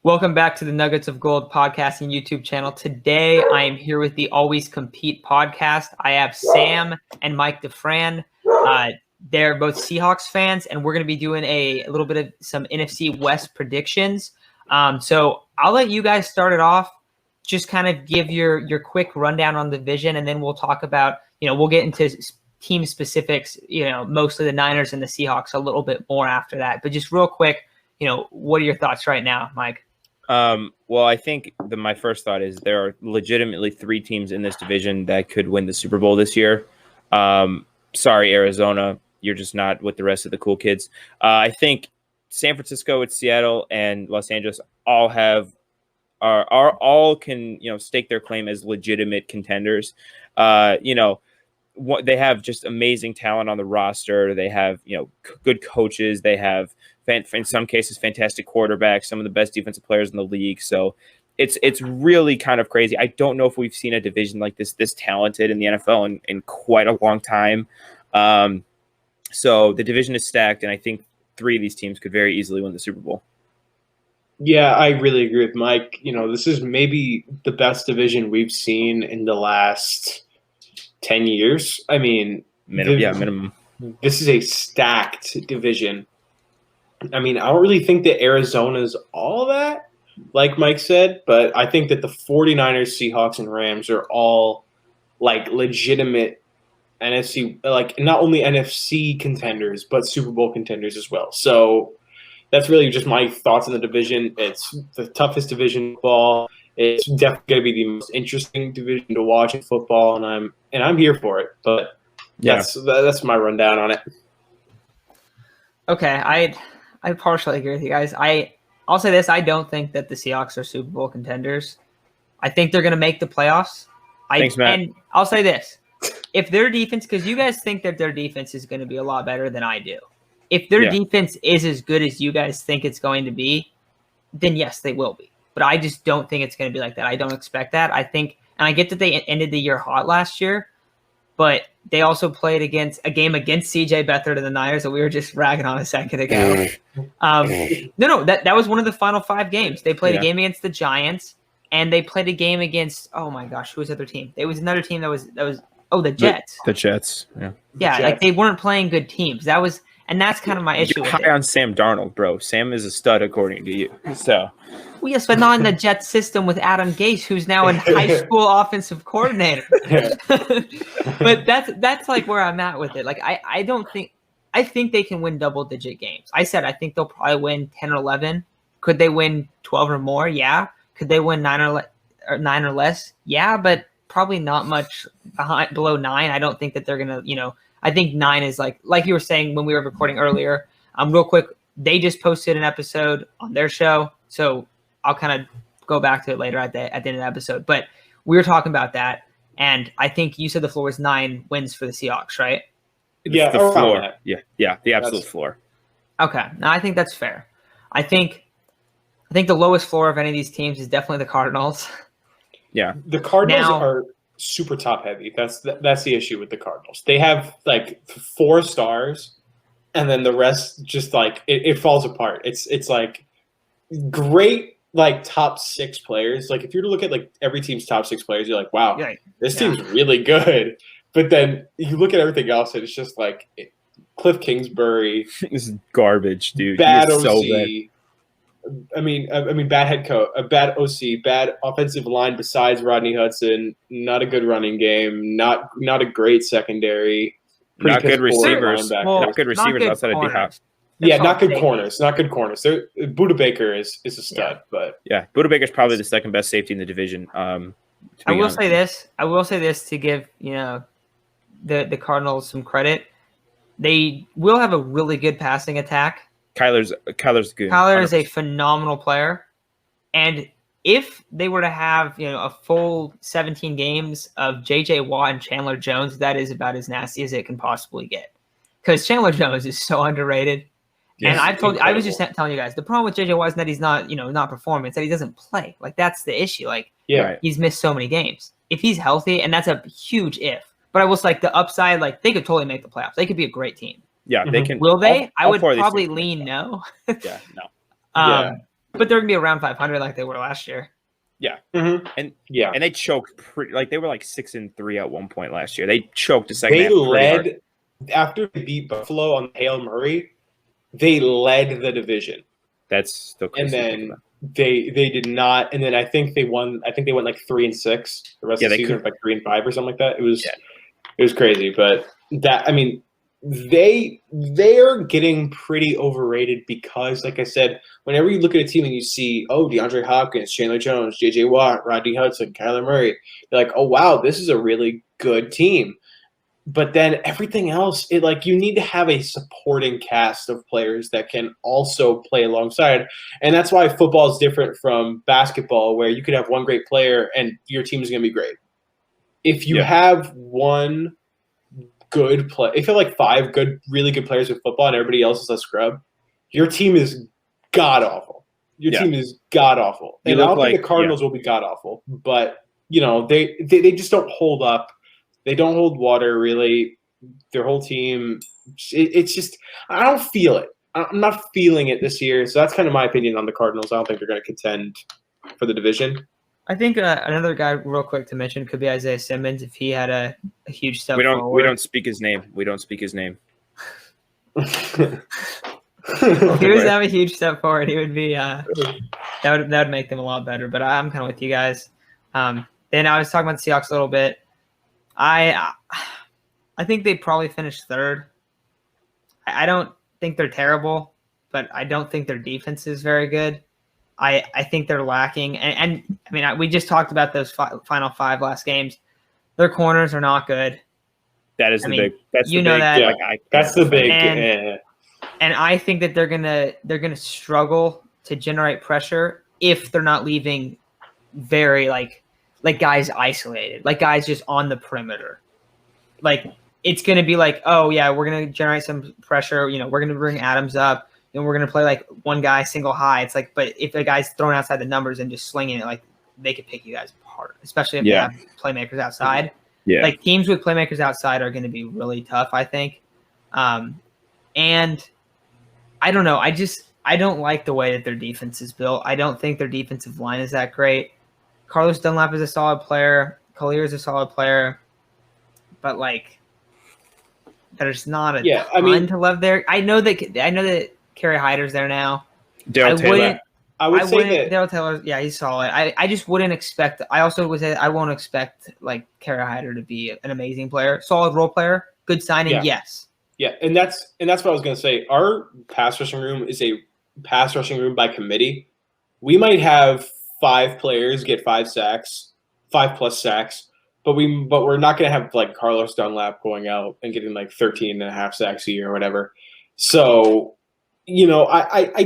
Welcome back to the Nuggets of Gold podcasting YouTube channel. Today, I am here with the Always Compete podcast. I have Sam and Mike DeFran. They're both Seahawks fans, and we're going to be doing a little bit of some NFC West predictions. So I'll let you guys start it off. Just kind of give your quick rundown on the division, and then we'll talk about, we'll get into team specifics, mostly the Niners and the Seahawks a little bit more after that. But just real quick, what are your thoughts right now, Mike? Well, I think my first thought is there are legitimately three teams in this division that could win the Super Bowl this year. Sorry, Arizona, you're just not with the rest of the cool kids. I think San Francisco, it's Seattle, and Los Angeles all can stake their claim as legitimate contenders. They have just amazing talent on the roster. They have good coaches. They have, in some cases, fantastic quarterbacks, some of the best defensive players in the league. So it's really kind of crazy. I don't know if we've seen a division like this talented in the NFL in quite a long time. So the division is stacked, and I think three of these teams could very easily win the Super Bowl. Yeah, I really agree with Mike. This is maybe the best division we've seen in the last 10 years. I mean, minimum. This is a stacked division. I mean, I don't really think that Arizona's all that, like Mike said, but I think that the 49ers, Seahawks, and Rams are all like legitimate NFC, like not only NFC contenders, but Super Bowl contenders as well. So that's really just my thoughts on the division. It's the toughest division in football. It's definitely going to be the most interesting division to watch in football, and I'm here for it. But that's my rundown on it. Okay, I partially agree with you guys. I'll say this: I don't think that the Seahawks are Super Bowl contenders. I think they're going to make the playoffs. Thanks, Matt. And I'll say this: if their defense, because you guys think that their defense is going to be a lot better than I do. If their defense is as good as you guys think it's going to be, then yes, they will be. But I just don't think it's going to be like that. I don't expect that. I think, and I get that they ended the year hot last year, but they also played a game against CJ Beathard and the Niners that we were just ragging on a second ago. That was one of the final 5 games. They played a game against the Giants, and they played a game against, oh my gosh, who was the other team? There was another team that was the Jets. The Jets, yeah. Yeah, like they weren't playing good teams. And that's kind of my issue with it. High on Sam Darnold, bro. Sam is a stud according to you. So. Well, yes, but not in the Jets system with Adam Gase, who's now in high school offensive coordinator. But that's like where I'm at with it. Like I think they can win double-digit games. I think they'll probably win 10 or 11. Could they win 12 or more? Yeah. Could they win 9 or less? Yeah, but probably not much below 9. I don't think that they're gonna, I think 9 is like you were saying when we were recording earlier. Real quick, they just posted an episode on their show, so I'll kind of go back to it later at the end of the episode. But we were talking about that, and I think you said the floor is 9 wins for the Seahawks, right? Yeah, the floor. Yeah, the absolute floor. Okay, now I think that's fair. I think the lowest floor of any of these teams is definitely the Cardinals. Yeah, the Cardinals are super top heavy. That's the issue with the Cardinals. They have like 4 stars, and then the rest just like it falls apart. It's like great like top 6 players. Like if you were to look at like every team's top 6 players, you're like, wow, this team's really good. But then you look at everything else, and it's just like Cliff Kingsbury. This is garbage, dude. Bad OC. So bad. I mean, bad head coach, a bad OC, bad offensive line besides Rodney Hudson. Not a good running game. Not a great secondary. Not good receivers. Not good receivers outside of DHop. Yeah, not good corners. Not good corners. Buda Baker is a stud, but Buda Baker's probably the second best safety in the division. I will say this to give the Cardinals some credit. They will have a really good passing attack. Kyler's good. Kyler is a phenomenal player, and if they were to have a full 17 games of J.J. Watt and Chandler Jones, that is about as nasty as it can possibly get. Because Chandler Jones is so underrated. Yes, and I was just telling you guys, the problem with J.J. Watt is that he's not performing. It's that he doesn't play. Like, that's the issue. Like, he's missed so many games. If he's healthy, and that's a huge if. But I was like, the upside, like, they could totally make the playoffs. They could be a great team. Yeah, they can. Will they? I would probably lean no. Yeah, no. but they're gonna be around 500 like they were last year. Yeah, Mm-hmm. and yeah, and they choked pretty. Like they were like 6-3 at one point last year. They choked the second they half. Pretty hard. led after they beat Buffalo on Hail Murray. They led the division. That's still crazy. And then they did not. And then I think they won. I think they went like 3-6. The rest of the season was like 3-5 or something like that. It was crazy. But that, I mean, they are getting pretty overrated because, like I said, whenever you look at a team and you see, oh, DeAndre Hopkins, Chandler Jones, J.J. Watt, Rodney Hudson, Kyler Murray, you're like, oh wow, this is a really good team. But then everything else, you need to have a supporting cast of players that can also play alongside. And that's why football is different from basketball, where you could have one great player and your team is going to be great. If you have one good play, if you have like 5 really good players with football and everybody else is a scrub, your team is god-awful. Your team is god-awful. And I don't think the Cardinals will be god-awful, but, they just don't hold up. They don't hold water, really. Their whole team, it's just – I don't feel it. I'm not feeling it this year. So that's kind of my opinion on the Cardinals. I don't think they're going to contend for the division. I think another guy real quick to mention could be Isaiah Simmons if he had a huge step forward. We don't speak his name. We don't speak his name. If he was to have a huge step forward, he would be that would make them a lot better. But I'm kind of with you guys. Then I was talking about the Seahawks a little bit. I think they probably finished third. I don't think they're terrible, but I don't think their defense is very good. I think they're lacking. And I mean, we just talked about those final 5 last games. Their corners are not good. That is big. That's you the know big, that. Yeah, that's the big. And I think that they're gonna struggle to generate pressure if they're not leaving very like guys isolated, like guys just on the perimeter. Like it's going to be like, oh yeah, we're going to generate some pressure. We're going to bring Adams up and we're going to play like one guy single high. It's like, but if a guy's thrown outside the numbers and just slinging it, like they could pick you guys apart, especially if they have playmakers outside. Yeah. Like teams with playmakers outside are going to be really tough, I think. And I don't know. I don't like the way that their defense is built. I don't think their defensive line is that great. Carlos Dunlap is a solid player. Collier is a solid player. But like, there's not a ton to love there. I know that Kerry Hyder's there now. Daryl Taylor. I would say that Daryl Taylor, yeah, he's solid. I just wouldn't expect. I also would say I won't expect like Kerry Hyder to be an amazing player, solid role player, good signing. Yes. Yeah, and that's what I was going to say. Our pass rushing room is a pass rushing room by committee. We might have 5 players get 5 sacks, 5+ sacks, but we're not going to have like Carlos Dunlap going out and getting like 13.5 sacks a year or whatever. So, I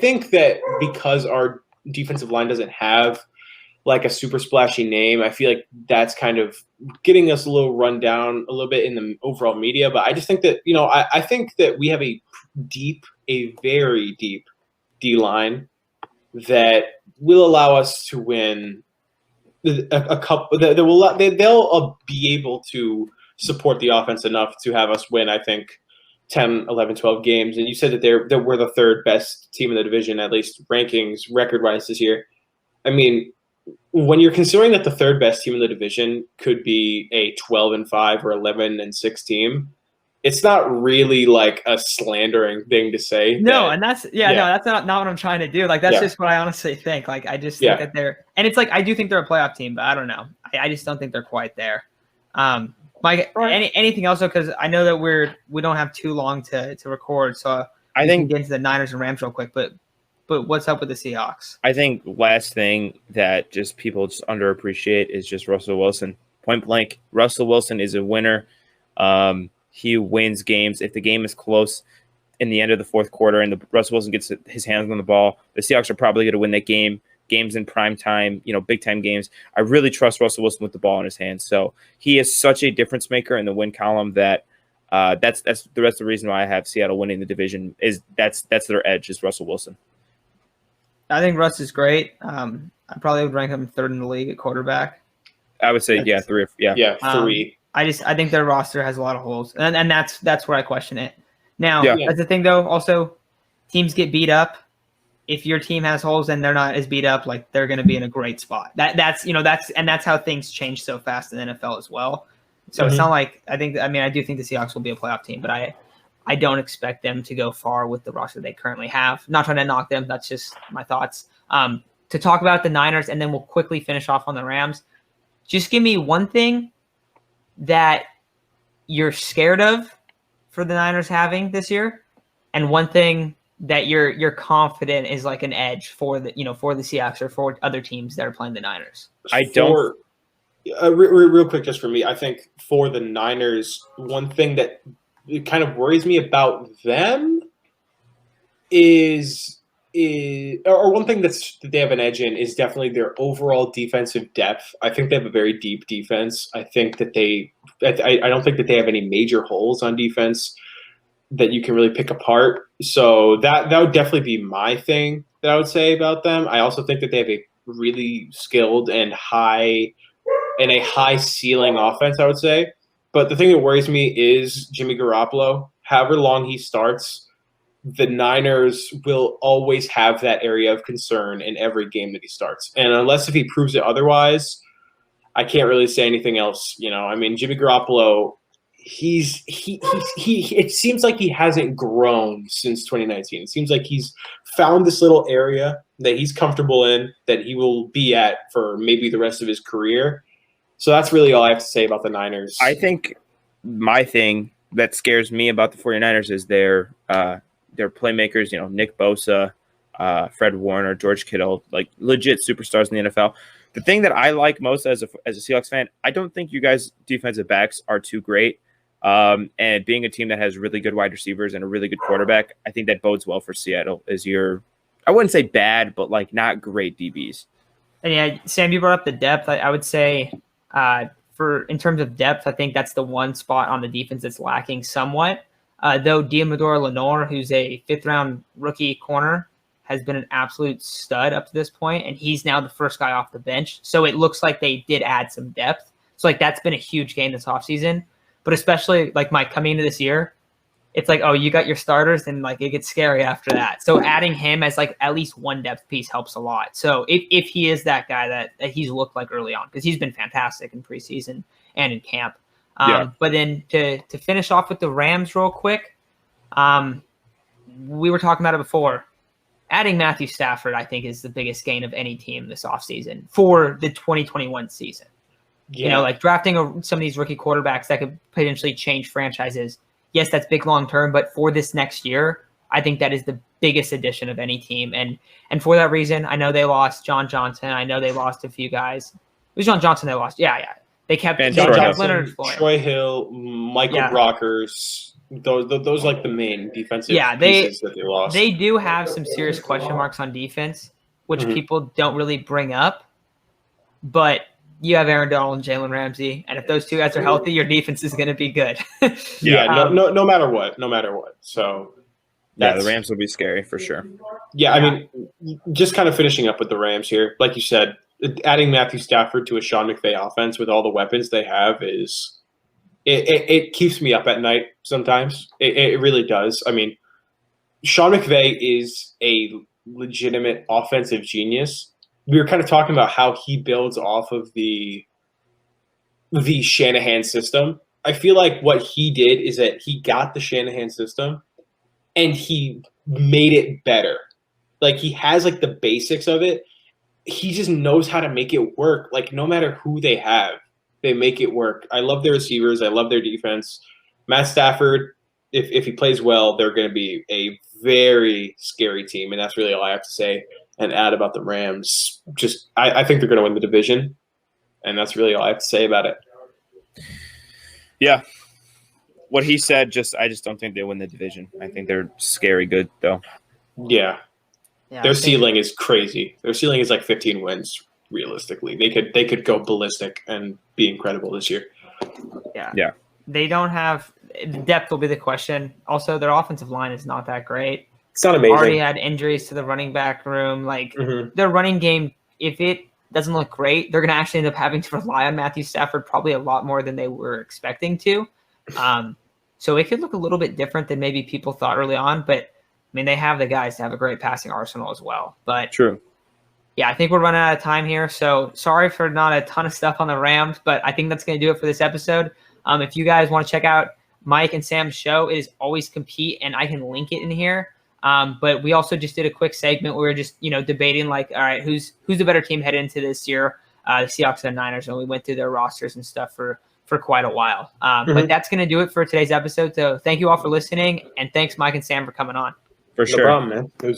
think that because our defensive line doesn't have like a super splashy name, I feel like that's kind of getting us a little run down a little bit in the overall media. But I just think that, I think that we have a very deep D-line that will allow us to win a couple. They'll be able to support the offense enough to have us win, I think, 10, 11, 12 games. And you said that we're the 3rd best team in the division, at least rankings record-wise this year. I mean, when you're considering that the 3rd best team in the division could be a 12-5 or 11-6 team, it's not really like a slandering thing to say. No, and that's that's not what I'm trying to do. Like that's just what I honestly think. Like I just think that they're, and it's like I do think they're a playoff team, but I don't know. I just don't think they're quite there. Mike, anything else? Because I know that we don't have too long to record, so I think we can get into the Niners and Rams real quick. But what's up with the Seahawks? I think last thing that just people just underappreciate is just Russell Wilson. Point blank, Russell Wilson is a winner. He wins games. If the game is close in the end of the 4th quarter and Russell Wilson gets his hands on the ball, the Seahawks are probably going to win that game. Games in prime time, big time games. I really trust Russell Wilson with the ball in his hands. So he is such a difference maker in the win column that that's the reason why I have Seattle winning the division. Is that's their edge is Russell Wilson. I think Russ is great. I probably would rank him 3rd in the league at quarterback. I would say 3. Yeah, 3. I think their roster has a lot of holes, and that's where I question it. Now, that's the thing though. Also, teams get beat up. If your team has holes and they're not as beat up, like they're going to be in a great spot. That's how things change so fast in the NFL as well. So It's not like I do think the Seahawks will be a playoff team, but I don't expect them to go far with the roster they currently have. Not trying to knock them. That's just my thoughts. To talk about the Niners, and then we'll quickly finish off on the Rams. Just give me one thing that you're scared of for the Niners having this year, and one thing that you're confident is like an edge for the Seahawks or for other teams that are playing the Niners. Real quick, just for me, I think for the Niners, one thing that kind of worries me about them is one thing that they have an edge in is definitely their overall defensive depth. I think they have a very deep defense. I think that I don't think that they have any major holes on defense that you can really pick apart. So that would definitely be my thing that I would say about them. I also think that they have a really skilled and a high ceiling offense, I would say. But the thing that worries me is Jimmy Garoppolo. However long he starts, the Niners will always have that area of concern in every game that he starts. And unless if he proves it otherwise, I can't really say anything else. I mean, Jimmy Garoppolo, it seems like he hasn't grown since 2019. It seems like he's found this little area that he's comfortable in, that he will be at for maybe the rest of his career. So that's really all I have to say about the Niners. I think my thing that scares me about the 49ers is their playmakers, Nick Bosa, Fred Warner, George Kittle, like legit superstars in the NFL. The thing that I like most as a Seahawks fan, I don't think you guys defensive backs are too great. And being a team that has really good wide receivers and a really good quarterback, I think that bodes well for Seattle I wouldn't say bad, but like not great DBs. And yeah, Sam, you brought up the depth. I would say in terms of depth, I think that's the one spot on the defense that's lacking somewhat. Though Diamador Lenore, who's a 5th-round rookie corner, has been an absolute stud up to this point, and he's now the first guy off the bench. So it looks like they did add some depth. So like that's been a huge gain this offseason. But especially like Mike coming into this year, it's like, oh, you got your starters, and like it gets scary after that. So adding him as like at least one depth piece helps a lot. So if he is that guy that he's looked like early on, because he's been fantastic in preseason and in camp. But then to finish off with the Rams real quick, we were talking about it before. Adding Matthew Stafford, I think, is the biggest gain of any team this offseason for the 2021 season. Yeah. Like drafting some of these rookie quarterbacks that could potentially change franchises. Yes, that's big long term, but for this next year, I think that is the biggest addition of any team. And for that reason, I know they lost John Johnson. I know they lost a few guys. It was John Johnson they lost. Yeah. They kept Leonard, Troy Hill, Michael Brockers. Those like the main defensive pieces that they lost. They do have some serious question marks on defense, which people don't really bring up. But you have Aaron Donald and Jalen Ramsey, and if those two guys are healthy, your defense is going to be good. No matter what. So the Rams will be scary for sure. Yeah, I mean, just kind of finishing up with the Rams here, like you said, adding Matthew Stafford to a Sean McVay offense with all the weapons they have it keeps me up at night sometimes. It really does. I mean, Sean McVay is a legitimate offensive genius. We were kind of talking about how he builds off of the Shanahan system. I feel like what he did is that he got the Shanahan system and he made it better. Like he has like the basics of it. He just knows how to make it work. Like no matter who they have, they make it work. I love their receivers. I love their defense. Matt Stafford, if he plays well, they're going to be a very scary team. And that's really all I have to say and add about the Rams. Just I think they're going to win the division. And that's really all I have to say about it. Yeah. What he said, I just don't think they win the division. I think they're scary good, though. Yeah. Their ceiling is crazy. Their ceiling is like 15 wins, realistically. They could go ballistic and be incredible this year. Yeah. They don't have – depth will be the question. Also, their offensive line is not that great. It's not amazing. Already had injuries to the running back room. Like, their running game, if it doesn't look great, they're going to actually end up having to rely on Matthew Stafford probably a lot more than they were expecting to. So it could look a little bit different than maybe people thought early on. But mean, they have the guys to have a great passing arsenal as well. But True. yeah, I think we're running out of time here. So sorry for not a ton of stuff on the Rams, but I think that's going to do it for this episode. If you guys want to check out Mike and Sam's show, it is Always Compete, and I can link it in here. But we also just did a quick segment where we were just, debating like, all right, who's the better team headed into this year, the Seahawks and the Niners, and we went through their rosters and stuff for quite a while. But that's going to do it for today's episode. So thank you all for listening, and thanks Mike and Sam for coming on. For sure. No problem, man. It was